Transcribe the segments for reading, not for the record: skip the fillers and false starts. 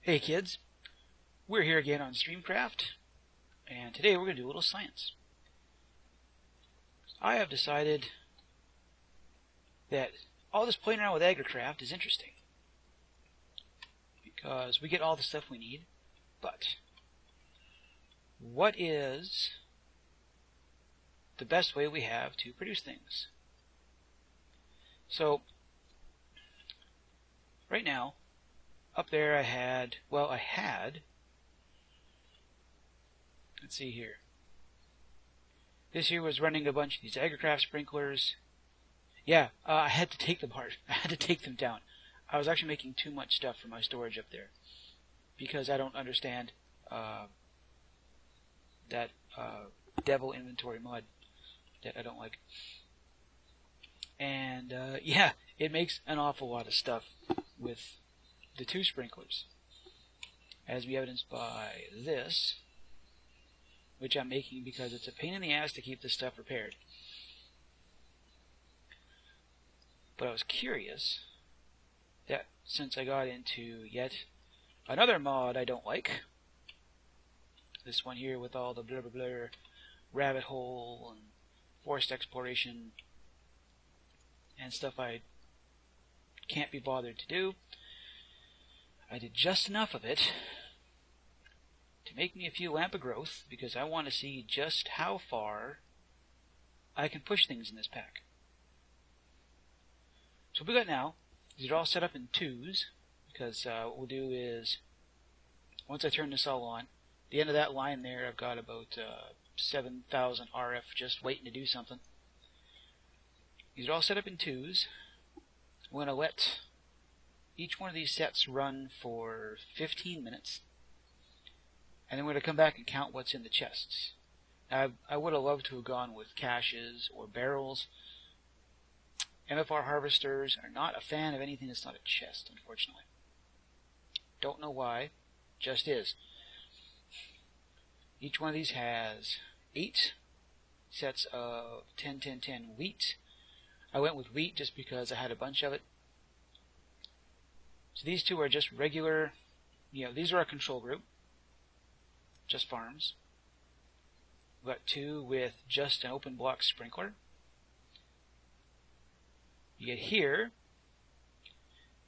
Hey kids, we're here again on Streamcraft, and today we're going to do a little science. I have decided that all this playing around with Agricraft is interesting, because we get all the stuff we need, but what is the best way we have to produce things? So, right now, up there I had, let's see here. This here was running a bunch of these Agricraft sprinklers. Yeah, I had to take them apart. I had to take them down. I was actually making too much stuff for my storage up there, because I don't understand that devil inventory mod that I don't like. And yeah, it makes an awful lot of stuff with the two sprinklers, as be evidenced by this, which I'm making because it's a pain in the ass to keep this stuff repaired. But I was curious that since I got into yet another mod I don't like, this one here with all the blah blah blah rabbit hole and forest exploration and stuff I can't be bothered to do, I did just enough of it to make me a few lamp of growth, because I want to see just how far I can push things in this pack. So what we got now, these are all set up in twos, because what we'll do is, once I turn this all on, at the end of that line there I've got about 7,000 RF just waiting to do something. These are all set up in twos. I'm going to let each one of these sets run for 15 minutes. And then we're going to come back and count what's in the chests. Now, I would have loved to have gone with caches or barrels. MFR harvesters are not a fan of anything that's not a chest, unfortunately. Don't know why, just is. Each one of these has 8 sets of 10, 10, 10 wheat. I went with wheat just because I had a bunch of it. So these two are just regular, these are our control group, just farms. We've got 2 with just an open block sprinkler. You get here,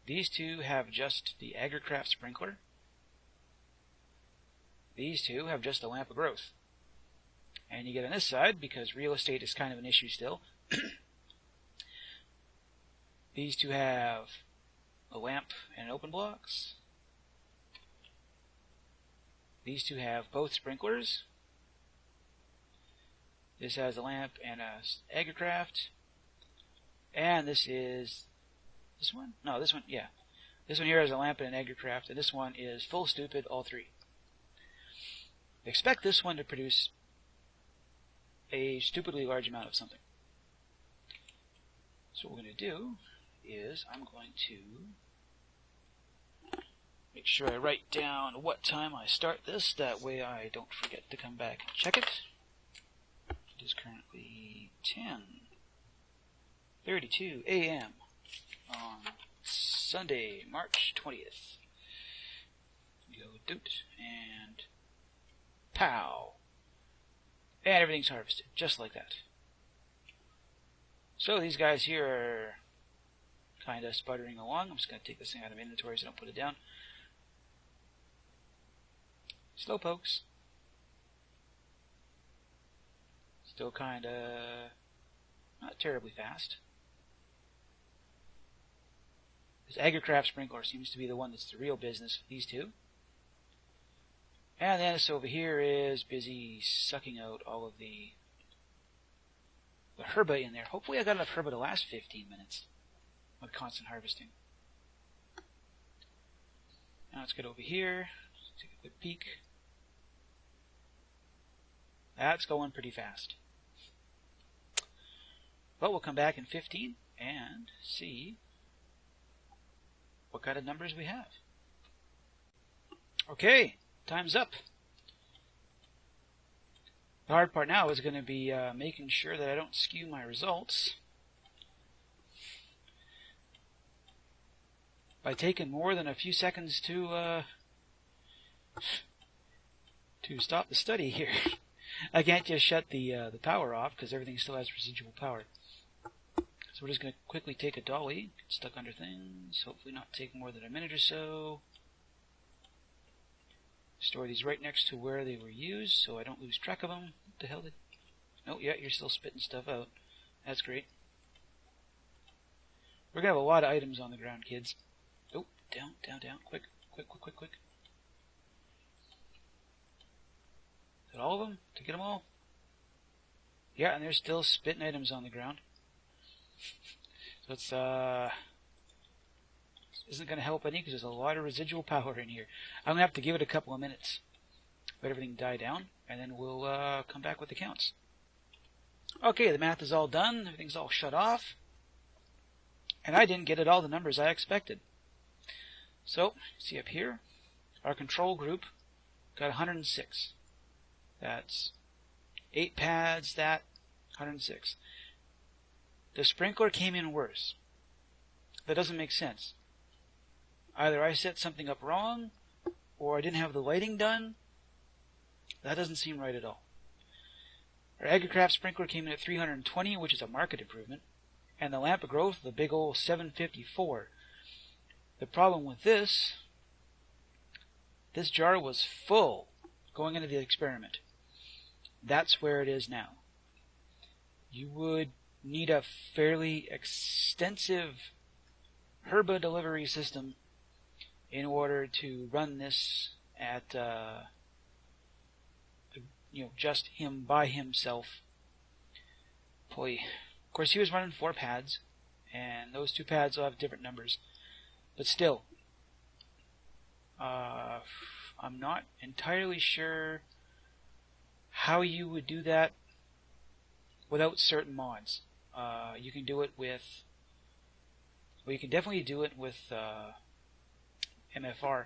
these 2 have just the Agricraft sprinkler. These 2 have just a lamp of growth. And you get on this side, because real estate is kind of an issue still, these 2 have a lamp and open blocks. These 2 have both sprinklers. This has a lamp and a Agricraft. And this is this one? No, this one, yeah. This one here has a lamp and an Agricraft, and this one is full stupid, all 3. Expect this one to produce a stupidly large amount of something. So what we're going to do is I'm going to make sure I write down what time I start this, that way I don't forget to come back and check it. It is currently 10:32 a.m. on Sunday, March 20th. Go doot and pow. And everything's harvested, just like that. So these guys here are kind of sputtering along. I'm just going to take this thing out of inventory so I don't put it down. Slow pokes. Still kind of not terribly fast. This Agricraft sprinkler seems to be the one that's the real business with these 2. And then this over here is busy sucking out all of the herba in there. Hopefully I got enough herba to last 15 minutes with constant harvesting. Now let's get over here. Let's take a quick peek. That's going pretty fast. But we'll come back in 15 and see what kind of numbers we have. Okay, time's up. The hard part now is going to be making sure that I don't skew my results by taking more than a few seconds to to stop the study here. I can't just shut the power off because everything still has residual power. So we're just going to quickly take a dolly, get stuck under things, hopefully not take more than a minute or so. Store these right next to where they were used so I don't lose track of them. What the hell did... Oh, yeah, you're still spitting stuff out. That's great. We're going to have a lot of items on the ground, kids. Oh, down, down, down. Quick, quick, quick, quick, quick. Is that all of them? To get them all? Yeah, and there's still spitting items on the ground. So it's, isn't going to help any because there's a lot of residual power in here. I'm going to have to give it a couple of minutes. Let everything die down, and then we'll come back with the counts. Okay, the math is all done. Everything's all shut off. And I didn't get at all the numbers I expected. So, see up here, our control group got 106. That's 8 pads, that, 106. The sprinkler came in worse. That doesn't make sense. Either I set something up wrong, or I didn't have the lighting done. That doesn't seem right at all. Our Agricraft sprinkler came in at 320, which is a market improvement. And the lamp of growth, the big old 754. The problem with this jar was full going into the experiment. That's where it is now. You would need a fairly extensive herba delivery system in order to run this at just him by himself. Boy, of course he was running 4 pads, and those 2 pads will have different numbers, but still, I'm not entirely sure how you would do that without certain mods. You can do it with, well, you can definitely do it with MFR,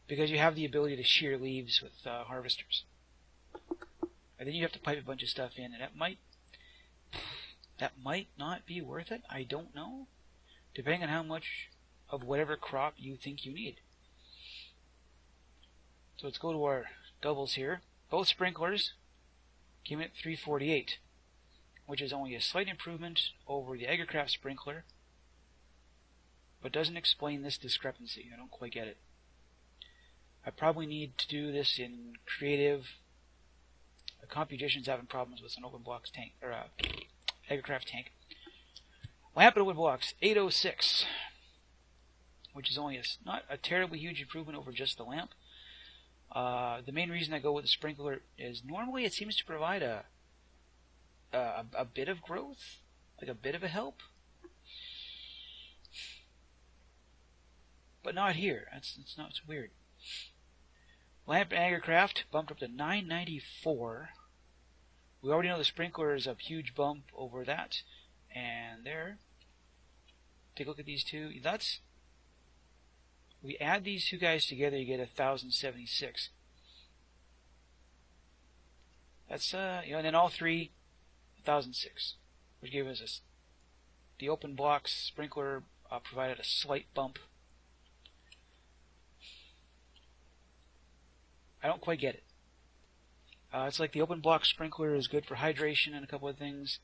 because you have the ability to shear leaves with harvesters. And then you have to pipe a bunch of stuff in, and that might not be worth it. I don't know, depending on how much of whatever crop you think you need. So let's go to our doubles here. Both sprinklers came in at 348, which is only a slight improvement over the Agricraft sprinkler, but doesn't explain this discrepancy. I don't quite get it. I probably need to do this in creative. Computation's having problems with an Openblocks tank, or Agricraft tank. Lamp at Openblocks, 806, which is only not a terribly huge improvement over just the lamp. The main reason I go with the sprinkler is normally it seems to provide a bit of growth, like a bit of a help, but not here. It's weird. Lamp and Agricraft bumped up to 994. We already know the sprinkler is a huge bump over that. And there. Take a look at these two. We add these two guys together, you get 1,076. That's, and then all three, 1,006. Which gave us the Openblocks sprinkler provided a slight bump. I don't quite get it. It's like the Openblocks sprinkler is good for hydration and a couple of things,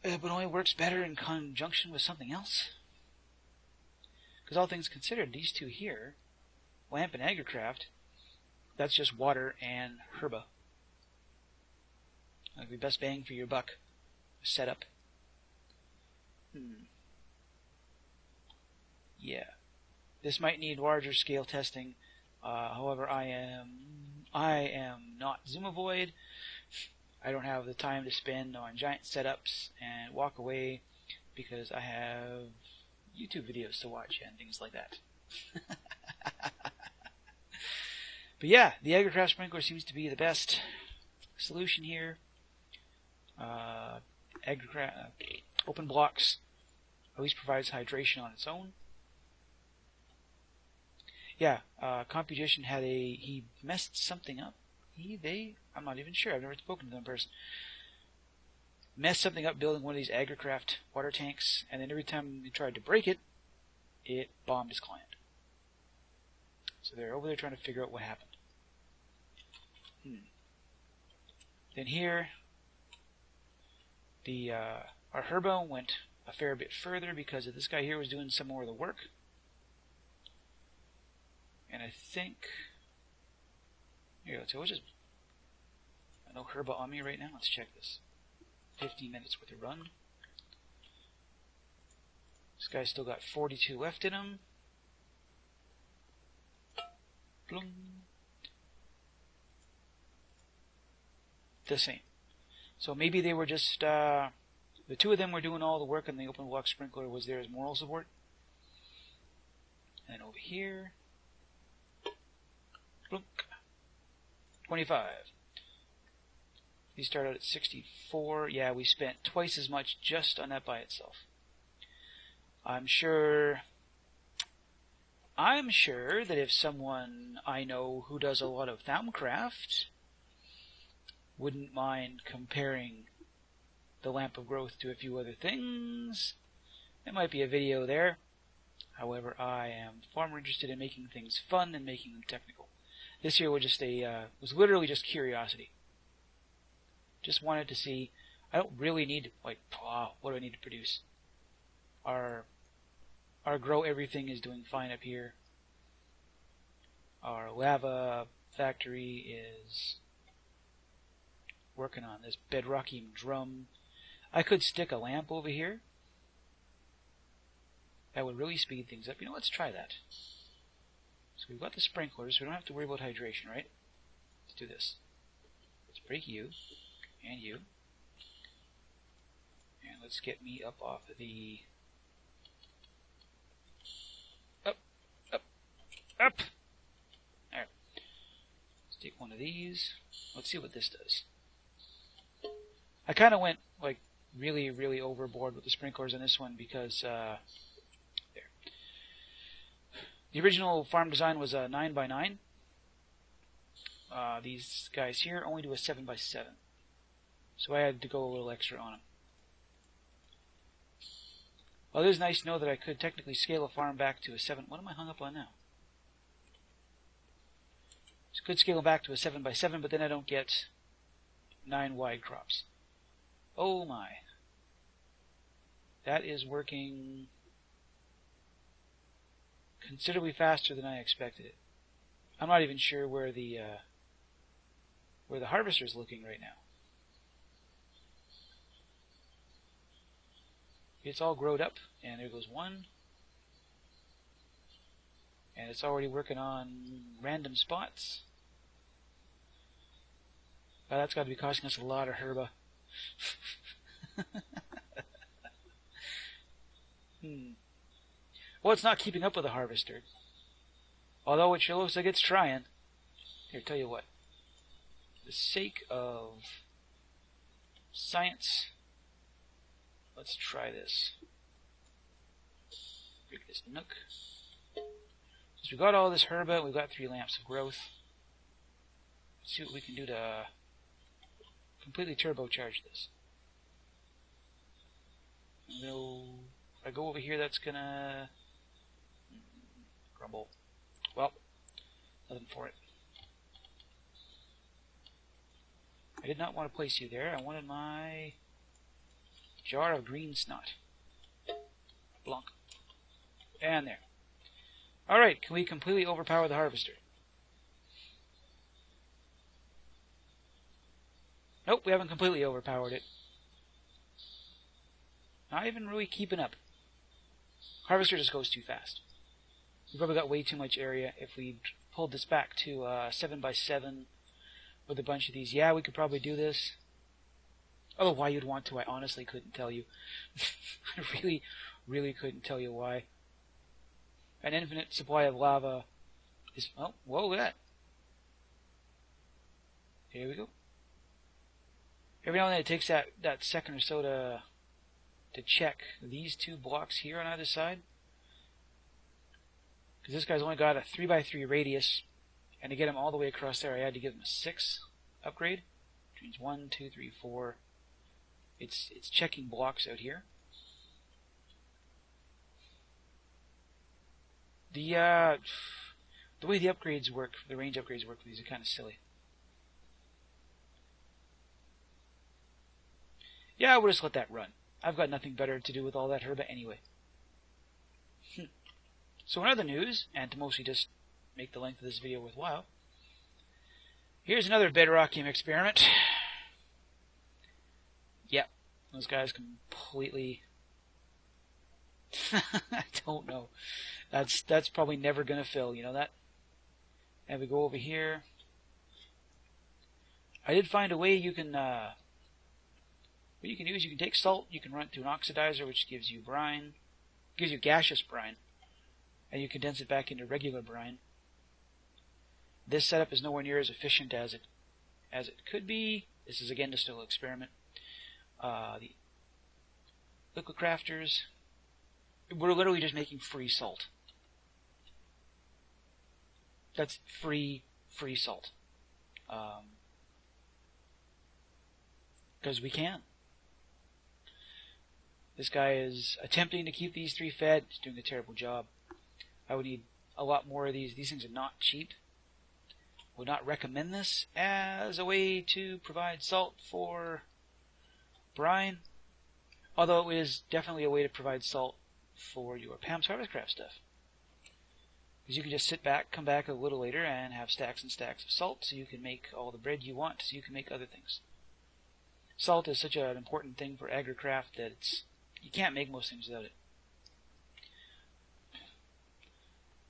but only works better in conjunction with something else. Because all things considered, these two here, Lamp and Agricraft, that's just water and herba. Like the best bang for your buck setup. Yeah. This might need larger scale testing. However, I am not Zoomovoid. I don't have the time to spend on giant setups and walk away because I have YouTube videos to watch and things like that. But yeah, the Agricraft sprinkler seems to be the best solution here. Openblocks at least provides hydration on its own. Yeah, Computation had he messed something up. I'm not even sure. I've never spoken to them in person. Messed something up building one of these Agricraft water tanks, and then every time he tried to break it, it bombed his client. So they're over there trying to figure out what happened. Then here, our herba went a fair bit further because this guy here was doing some more of the work. And I think... Here, let's go. No herba on me right now. Let's check this. 15 minutes worth of run. This guy's still got 42 left in him. Bloom. The same. So maybe they were just, the two of them were doing all the work and the open block sprinkler was there as moral support. And over here, blunk, 25. These start out at 64. Yeah, we spent twice as much just on that by itself. I'm sure that if someone I know who does a lot of Thaumcraft wouldn't mind comparing the Lamp of Growth to a few other things, there might be a video there. However, I am far more interested in making things fun than making them technical. This here was just was literally just curiosity. Just wanted to see. I don't really need, like, what do I need to produce? Our grow everything is doing fine up here. Our lava factory is working on this bedrockium drum. I could stick a lamp over here. That would really speed things up. You know, let's try that. So we've got the sprinklers. We don't have to worry about hydration, right? Let's do this. Let's break you. And you. And let's get me up off of the... Up. Alright. Let's take one of these. Let's see what this does. I kind of went, like, really, really overboard with the sprinklers on this one because, there. The original farm design was a 9x9. These guys here only do a 7x7. So I had to go a little extra on them. Well, it is nice to know that I could technically scale a farm back to a 7... What am I hung up on now? So I could scale back to a 7x7, but then I don't get 9 wide crops. Oh my. That is working considerably faster than I expected it. I'm not even sure where the harvester is looking right now. It's all growed up, and there goes one. And it's already working on random spots. Well, that's got to be costing us a lot of herba. Well, it's not keeping up with the harvester. Although it sure looks like it's trying. Here, tell you what. For the sake of science, let's try this. Break this nook. Since we've got all this herba, we've got 3 lamps of growth. Let's see what we can do to completely turbocharge this. No, if I go over here, that's gonna grumble. Well, nothing for it. I did not want to place you there. I wanted my jar of green snot. Blunk. And there. Alright, can we completely overpower the harvester? Nope, we haven't completely overpowered it. Not even really keeping up. Harvester just goes too fast. We've probably got way too much area. If we pulled this back to 7x7 with a bunch of these, yeah, we could probably do this. Oh, why you'd want to, I honestly couldn't tell you. I really couldn't tell you why. An infinite supply of lava is... Oh, whoa, look at that. Here we go. Every now and then it takes that second or so to check these 2 blocks here on either side. Because this guy's only got a 3x3 radius, and to get him all the way across there, I had to give him a 6 upgrade. Which means 1, 2, 3, 4. It's checking blocks out here. The way the upgrades work, the range upgrades work for these are kind of silly. Yeah, I would just let that run. I've got nothing better to do with all that herba anyway. So in other news, and to mostly just make the length of this video worthwhile, here's another bedrockium experiment. Yep, those guys completely... I don't know. That's probably never going to fill, you know that? And we go over here. I did find a way you can... what you can do is you can take salt, you can run it through an oxidizer, which gives you brine, gives you gaseous brine, and you condense it back into regular brine. This setup is nowhere near as efficient as it could be. This is again just a little experiment. The liquid crafters, we're literally just making free salt. That's free salt. Because we can. This guy is attempting to keep these three fed. He's doing a terrible job. I would need a lot more of these. These things are not cheap. Would not recommend this as a way to provide salt for brine. Although it is definitely a way to provide salt for your Pam's Harvestcraft stuff. Because you can just sit back, come back a little later, and have stacks and stacks of salt, so you can make all the bread you want, so you can make other things. Salt is such an important thing for Agricraft that you can't make most things without it.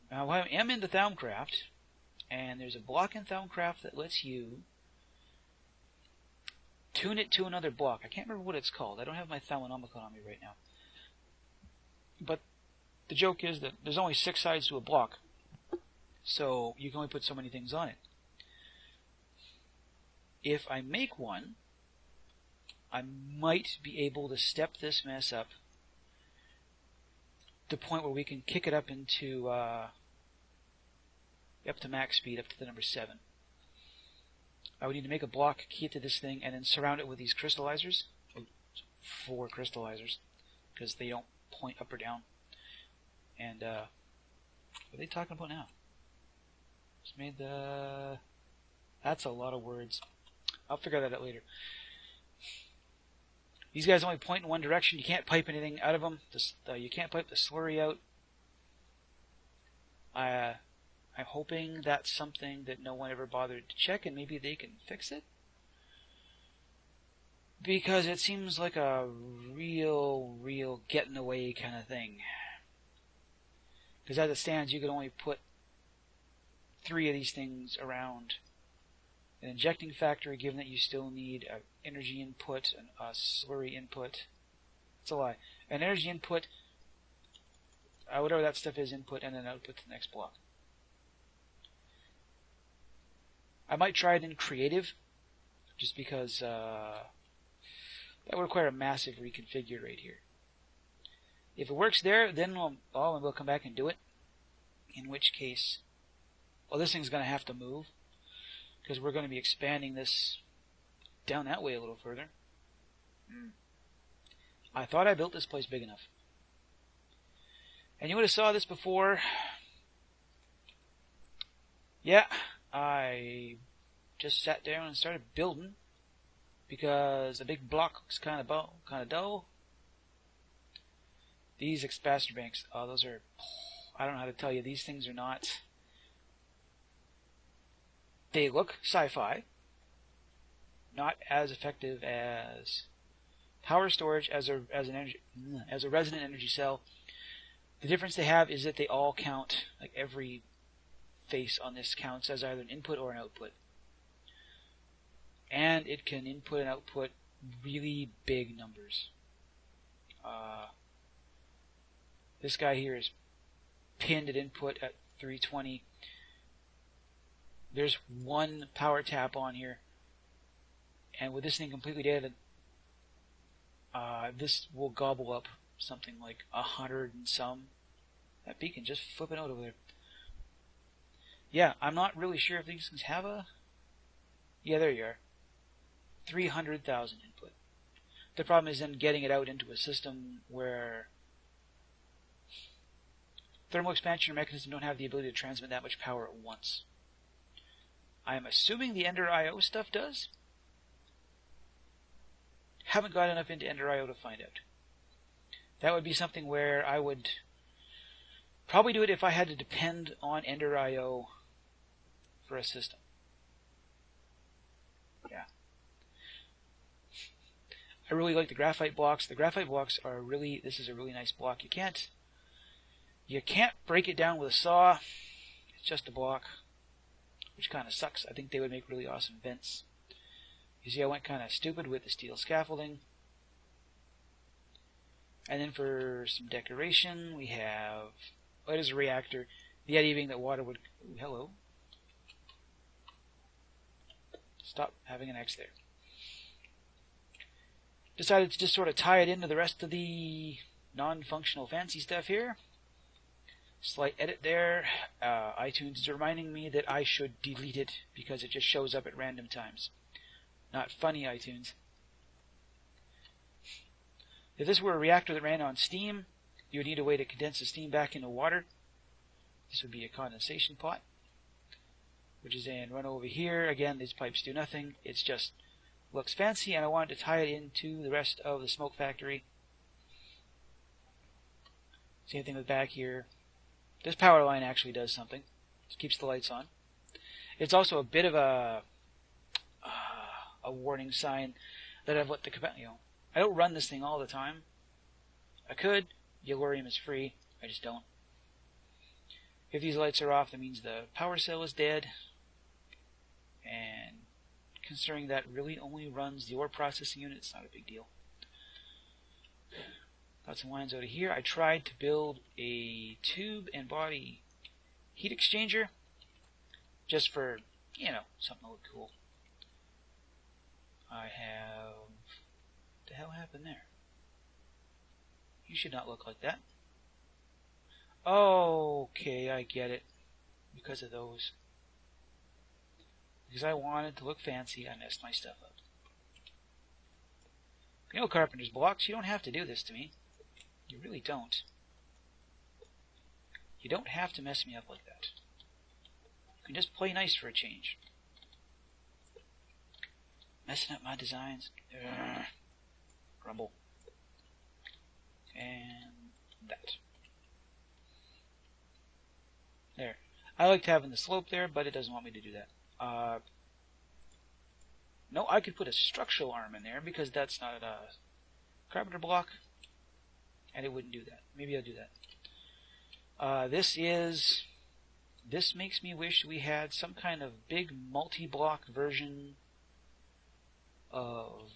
Now, I am into Thaumcraft, and there's a block in Thaumcraft that lets you tune it to another block. I can't remember what it's called. I don't have my Thaumonomicon on me right now. But the joke is that there's only 6 sides to a block, so you can only put so many things on it. If I make one, I might be able to step this mess up to the point where we can kick it up into up to max speed, up to the number 7. I would need to make a block, key it to this thing, and then surround it with these crystallizers. 4 crystallizers, because they don't point up or down. And what are they talking about now? Just made the... That's a lot of words. I'll figure that out later. These guys only point in one direction. You can't pipe anything out of them. You can't pipe the slurry out. I'm hoping that's something that no one ever bothered to check, and maybe they can fix it. Because it seems like a real getting away kind of thing. Because as it stands, you can only put 3 of these things around an injecting factory, given that you still need an energy input and a slurry input. It's a lie. An energy input, whatever that stuff is, input, and then output to the next block. I might try it in creative, just because that would require a massive reconfigure right here. If it works there, then we'll come back and do it. In which case, well, this thing's going to have to move, because we're going to be expanding this down that way a little further. I thought I built this place big enough. And you would have saw this before. Yeah, I just sat down and started building, because a big block looks kind of dull. These expander banks, those are, I don't know how to tell you, these things are not, they look sci-fi, not as effective as power storage as a resident energy cell. The difference they have is that they all count, like every face on this counts as either an input or an output. And it can input and output really big numbers. This guy here is pinned at input at 320. There's 1 power tap on here. And with this thing completely dead, this will gobble up something like 100 and some. That beacon just flipping out over there. Yeah, I'm not really sure if these things have a... Yeah, there you are. 300,000 input. The problem is then getting it out into a system where thermal expansion mechanisms don't have the ability to transmit that much power at once. I am assuming the Ender IO stuff does. Haven't got enough into Ender IO to find out. That would be something where I would probably do it if I had to depend on Ender IO for a system. Yeah. I really like the graphite blocks. The graphite blocks are really, this is a really nice block. You can't break it down with a saw. It's just a block, which kind of sucks. I think they would make really awesome vents. You see, I went kind of stupid with the steel scaffolding. And then for some decoration, we have, what is a reactor? The idea being that water would, ooh, hello. Stop having an X there. Decided to just sort of tie it into the rest of the non-functional fancy stuff here. Slight edit there. iTunes is reminding me that I should delete it because it just shows up at random times. Not funny, iTunes. If this were a reactor that ran on steam, you would need a way to condense the steam back into water. This would be a condensation pot, which is then run over here. Again, these pipes do nothing. It's just looks fancy, and I wanted to tie it into the rest of the smoke factory. Same thing with back here. This power line actually does something. It keeps the lights on. It's also a bit of a warning sign that I've let the I don't run this thing all the time. I could. Yellorium is free. I just don't. If these lights are off, that means the power cell is dead. And considering that really only runs the ore processing unit, it's not a big deal. Got some lines out of here. I tried to build a tube and body heat exchanger just for, something to look cool. I have... What the hell happened there? You should not look like that. Okay, I get it. Because of those. Because I wanted to look fancy, I messed my stuff up. Carpenter's blocks, you don't have to do this to me. You really don't. You don't have to mess me up like that. You can just play nice for a change. Messing up my designs. Grumble. And that. There. I liked having the slope there, but it doesn't want me to do that. No, I could put a structural arm in there because that's not a carpenter block, and it wouldn't do that. Maybe I'll do that. This makes me wish we had some kind of big multi-block version of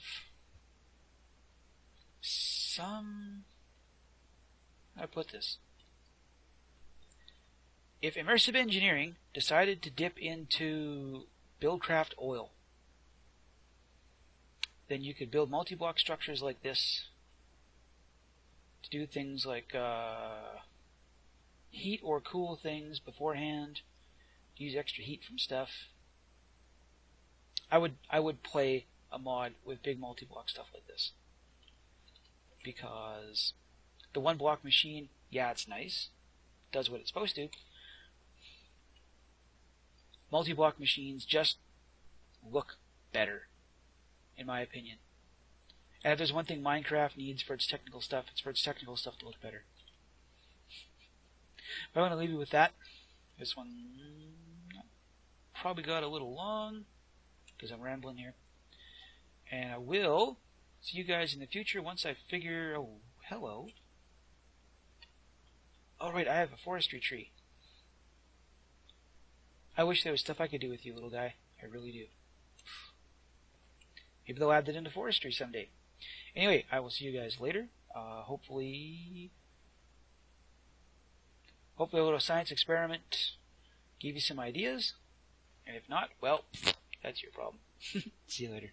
some... How do I put this? If immersive engineering decided to dip into Buildcraft oil, then you could build multi-block structures like this to do things like heat or cool things beforehand, use extra heat from stuff. I would play a mod with big multi-block stuff like this. Because the one block machine, yeah, it's nice, does what it's supposed to. Multi-block machines just look better, in my opinion. And if there's one thing Minecraft needs for its technical stuff, it's for its technical stuff to look better. But I'm going to leave you with that. This one probably got a little long, because I'm rambling here. And I will see you guys in the future once I figure... Oh, hello. Alright, I have a forestry tree. I wish there was stuff I could do with you, little guy. I really do. Maybe they'll add that into forestry someday. Anyway, I will see you guys later. Hopefully a little science experiment gave you some ideas. And if not, well, that's your problem. See you later.